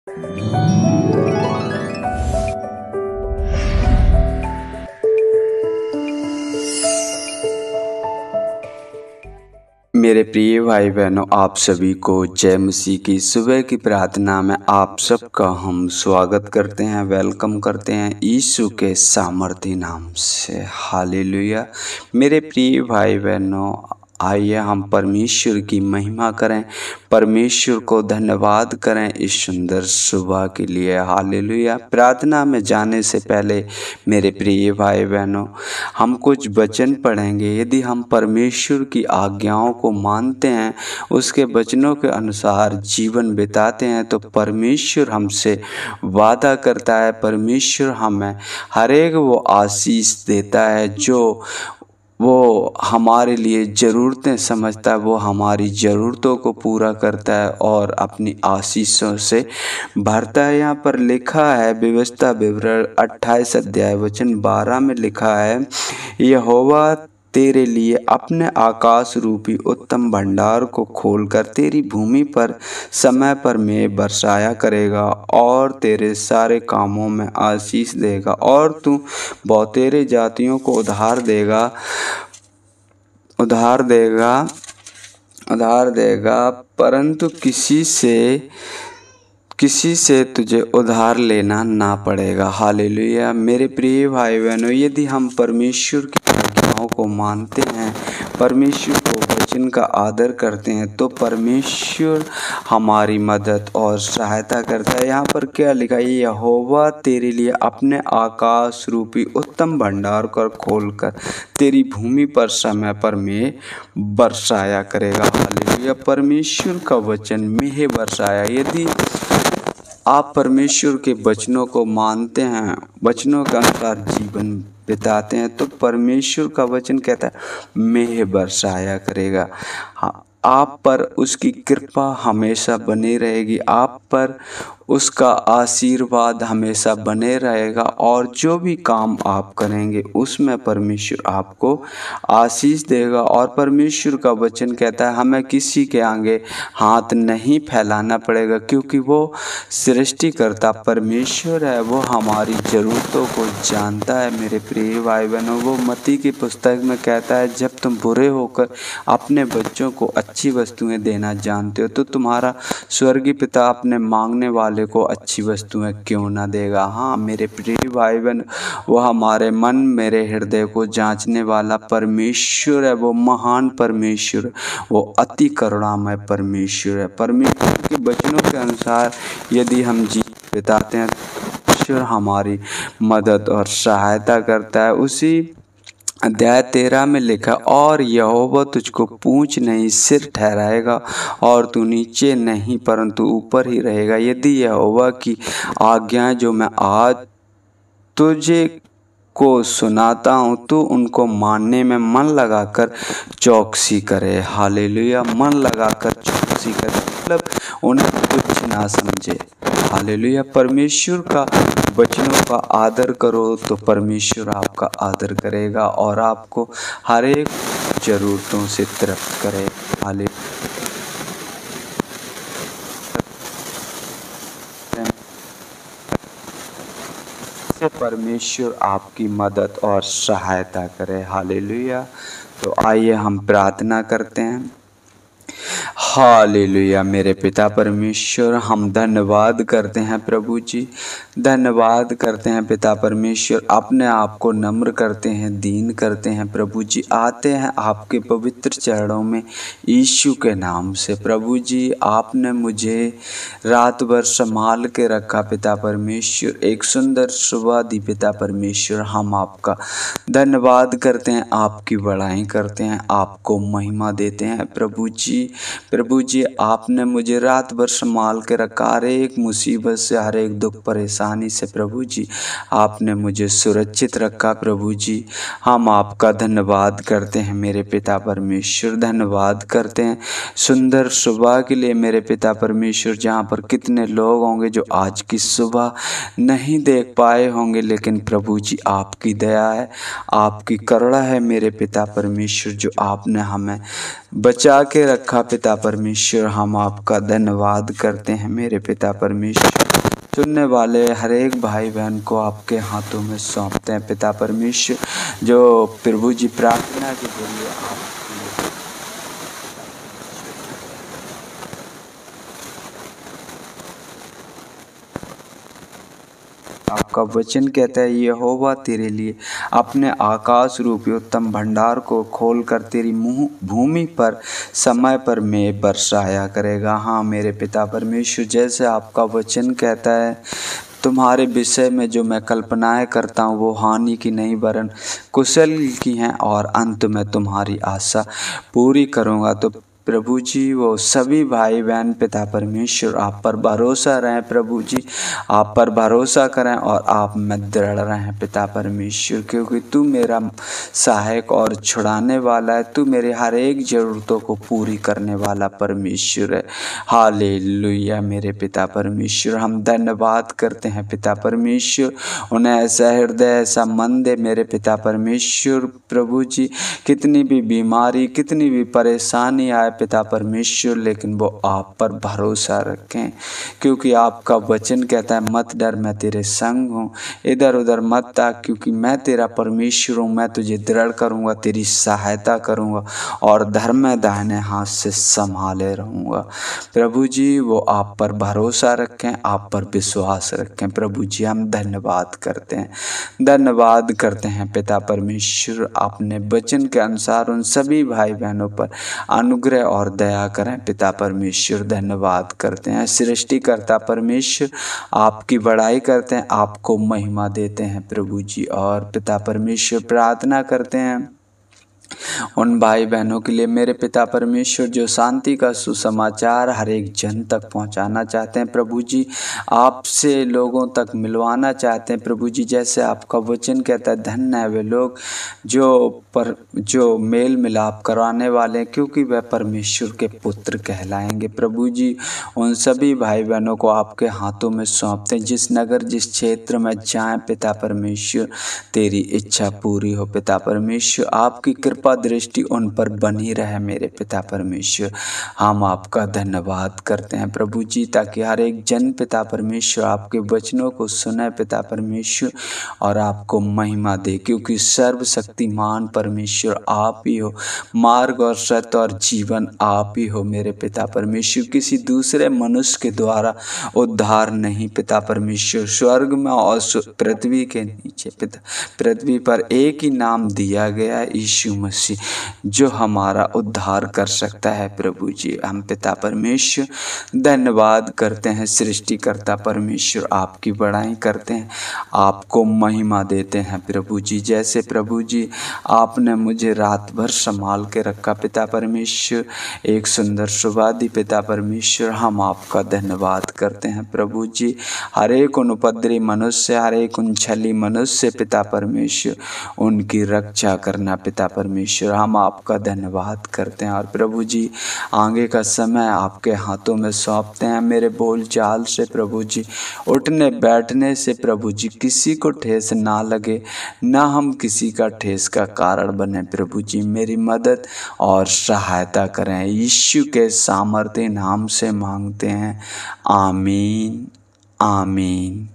मेरे प्रिय भाई बहनों, आप सभी को जय मसीह की सुबह की प्रार्थना में आप सबका हम स्वागत करते हैं, वेलकम करते हैं यीशु के सामर्थी नाम से। हालेलुया। मेरे प्रिय भाई बहनों, आइए हम परमेश्वर की महिमा करें, परमेश्वर को धन्यवाद करें इस सुंदर सुबह के लिए। हालेलुया। प्रार्थना में जाने से पहले मेरे प्रिय भाई बहनों, हम कुछ वचन पढ़ेंगे। यदि हम परमेश्वर की आज्ञाओं को मानते हैं, उसके वचनों के अनुसार जीवन बिताते हैं, तो परमेश्वर हमसे वादा करता है, परमेश्वर हमें हर एक वो आशीष देता है जो वो हमारे लिए ज़रूरतें समझता है, वो हमारी ज़रूरतों को पूरा करता है और अपनी आशीषों से भरता है। यहाँ पर लिखा है व्यवस्था विवरण 28 अध्याय वचन 12 में लिखा है, यहोवा तेरे लिए अपने आकाश रूपी उत्तम भंडार को खोलकर तेरी भूमि पर समय पर मेघ बरसाया करेगा और तेरे सारे कामों में आशीष देगा और तू बहुतेरे जातियों को उधार देगा, परंतु किसी से तुझे उधार लेना ना पड़ेगा। हालेलुया। मेरे प्रिय भाई बहनों, यदि हम परमेश्वर की आज्ञाओं को मानते हैं, परमेश्वर को वचन का आदर करते हैं, तो परमेश्वर हमारी मदद और सहायता करता है। यहाँ पर क्या लिखा है, यहोवा तेरे लिए अपने आकाश रूपी उत्तम भंडार को खोलकर तेरी भूमि पर समय पर मेघ बरसाया करेगा। हालेलुया। परमेश्वर का वचन मेघ बरसाया। यदि आप परमेश्वर के वचनों को मानते हैं, वचनों के अनुसार जीवन बिताते हैं, तो परमेश्वर का वचन कहता है मेघ बरसाया करेगा। आप पर उसकी कृपा हमेशा बनी रहेगी, आप पर उसका आशीर्वाद हमेशा बने रहेगा और जो भी काम आप करेंगे उसमें परमेश्वर आपको आशीष देगा। और परमेश्वर का वचन कहता है हमें किसी के आगे हाथ नहीं फैलाना पड़ेगा, क्योंकि वो सृष्टिकर्ता परमेश्वर है, वो हमारी ज़रूरतों को जानता है। मेरे प्रिय भाई बहनों, वो मत्ती की पुस्तक में कहता है, जब तुम बुरे होकर अपने बच्चों को अच्छी वस्तुएं देना जानते हो, तो तुम्हारा स्वर्गीय पिता अपने मांगने वाले को अच्छी वस्तुएं क्यों ना देगा। हाँ मेरे प्रिय भाई बहन, वो हमारे मन मेरे हृदय को जांचने वाला परमेश्वर है, वो महान परमेश्वर, वो अति करुणामय परमेश्वर है। परमेश्वर के वचनों के अनुसार यदि हम जीवन बिताते हैं, परमेश्वर हमारी मदद और सहायता करता है। उसी अध्याय 13 में लिखा, और यहोवा तुझको पूँछ नहीं सिर ठहराएगा और तू नीचे नहीं परंतु ऊपर ही रहेगा। यदि यहोवा की आज्ञाएं जो मैं आज तुझे को सुनाता हूँ, तो उनको मानने में मन लगाकर चौकसी करे। हालेलुया। मन लगाकर चौकसी करे मतलब उन्हें कुछ ना समझे। हालेलुया। परमेश्वर का वचनों का आदर करो तो परमेश्वर आपका आदर करेगा और आपको हर एक ज़रूरतों से तृप्त करे। हालेलुया। परमेश्वर आपकी मदद और सहायता करे। हालेलुया। तो आइए हम प्रार्थना करते हैं। हालेलुया। मेरे पिता परमेश्वर, हम धन्यवाद करते हैं प्रभु जी, धन्यवाद करते हैं पिता परमेश्वर, अपने आप को नम्र करते हैं, दीन करते हैं प्रभु जी, आते हैं आपके पवित्र चरणों में यीशु के नाम से। प्रभु जी, आपने मुझे रात भर संभाल के रखा पिता परमेश्वर, एक सुंदर सुबह दी पिता परमेश्वर। हम आपका धन्यवाद करते हैं, आपकी बड़ाई करते हैं, आपको महिमा देते हैं प्रभु जी। प्रभु जी, आपने मुझे रात भर संभाल के रखा, हर एक मुसीबत से, हर एक दुख परेशानी से प्रभु जी आपने मुझे सुरक्षित रखा प्रभु जी। हम आपका धन्यवाद करते हैं मेरे पिता परमेश्वर, धन्यवाद करते हैं सुंदर सुबह के लिए मेरे पिता परमेश्वर, जहाँ पर कितने लोग होंगे जो आज की सुबह नहीं देख पाए होंगे, लेकिन प्रभु जी आपकी दया है, आपकी करुणा है मेरे पिता परमेश्वर, जो आपने हमें बचा के रखा पिता परमेश्वर। हम आपका धन्यवाद करते हैं मेरे पिता परमेश्वर। सुनने वाले हर एक भाई बहन को आपके हाथों में सौंपते हैं पिता परमेश्वर, जो प्रभु जी प्रार्थना के जरिए आपका वचन कहता है, यहोवा तेरे लिए अपने आकाश रूपी उत्तम भंडार को खोलकर तेरी मुँह भूमि पर समय पर मेघ बरसाया करेगा। हाँ मेरे पिता परमेश्वर, जैसे आपका वचन कहता है, तुम्हारे विषय में जो मैं कल्पनाएं करता हूँ वो हानि की नहीं वरन कुशल की हैं, और अंत में तुम्हारी आशा पूरी करूँगा। तो प्रभु जी वो सभी भाई बहन पिता परमेश्वर आप पर भरोसा रहें, प्रभु जी आप पर भरोसा करें और आप में दृढ़ रहें पिता परमेश्वर, क्योंकि तू मेरा सहायक और छुड़ाने वाला है। तू मेरे हर एक ज़रूरतों को पूरी करने वाला परमेश्वर है। हालेलुया मेरे पिता परमेश्वर, हम धन्यवाद करते हैं पिता परमेश्वर। उन्हें ऐसा हृदय, ऐसा मन दे मेरे पिता परमेश्वर। प्रभु जी कितनी भी बीमारी, कितनी भी परेशानी आए पिता परमेश्वर, लेकिन वो आप पर भरोसा रखें, क्योंकि आपका वचन कहता है, मत डर मैं तेरे संग हूँ, इधर उधर मत ताक, क्योंकि मैं तेरा परमेश्वर हूँ। मैं तुझे दृढ़ करूँगा, तेरी सहायता करूँगा और धर्म में दाहिने हाथ से संभाले रहूँगा। प्रभु जी वो आप पर भरोसा रखें, आप पर विश्वास रखें। प्रभु जी हम धन्यवाद करते हैं, धन्यवाद करते हैं पिता परमेश्वर। अपने वचन के अनुसार उन सभी भाई बहनों पर अनुग्रह और दया करें पिता परमेश्वर। धन्यवाद करते हैं सृष्टिकर्ता परमेश्वर, आपकी बड़ाई करते हैं, आपको महिमा देते हैं प्रभु जी। और पिता परमेश्वर प्रार्थना करते हैं उन भाई बहनों के लिए मेरे पिता परमेश्वर, जो शांति का सुसमाचार हर एक जन तक पहुंचाना चाहते हैं प्रभु जी, आपसे लोगों तक मिलवाना चाहते हैं प्रभु जी। जैसे आपका वचन कहता है, धन्य है वे लोग जो मेल मिलाप कराने वाले हैं, क्योंकि वह परमेश्वर के पुत्र कहलाएंगे प्रभु जी। उन सभी भाई बहनों को आपके हाथों में सौंपते हैं, जिस नगर जिस क्षेत्र में जाएं पिता परमेश्वर, तेरी इच्छा पूरी हो पिता परमेश्वर। आपकी कृपा दृष्टि उन पर बनी रहे मेरे पिता परमेश्वर। हम आपका धन्यवाद करते हैं प्रभु जी, ताकि हर एक जन पिता परमेश्वर आपके वचनों को सुने पिता परमेश्वर और आपको महिमा दे, क्योंकि सर्वशक्तिमान परमेश्वर आप ही हो, मार्ग और सत्य और जीवन आप ही हो मेरे पिता परमेश्वर। किसी दूसरे मनुष्य के द्वारा उद्धार नहीं पिता परमेश्वर, स्वर्ग में और पृथ्वी के नीचे पिता पृथ्वी पर एक ही नाम दिया गया है, यीशु मसीह, जो हमारा उद्धार कर सकता है प्रभु जी। हम पिता परमेश्वर धन्यवाद करते हैं सृष्टिकर्ता परमेश्वर, आपकी बड़ाई करते हैं, आपको महिमा देते हैं प्रभु जी। जैसे प्रभु जी आपने मुझे रात भर संभाल के रखा पिता परमेश्वर, एक सुंदर सुबह दी पिता परमेश्वर, हम आपका धन्यवाद करते हैं प्रभु जी। हर एक उन उपद्रवी मनुष्य, हर एक उन छली मनुष्य पिता परमेश्वर, उनकी रक्षा करना पिता परमेश्वर, हम आपका धन्यवाद करते हैं। और प्रभु जी आगे का समय आपके हाथों में सौंपते हैं। मेरे बोल चाल से प्रभु जी, उठने बैठने से प्रभु जी किसी को ठेस ना लगे, ना हम किसी का ठेस का कारण बने प्रभु जी। मेरी मदद और सहायता करें, यीशु के सामर्थ्य नाम से मांगते हैं, आमीन आमीन।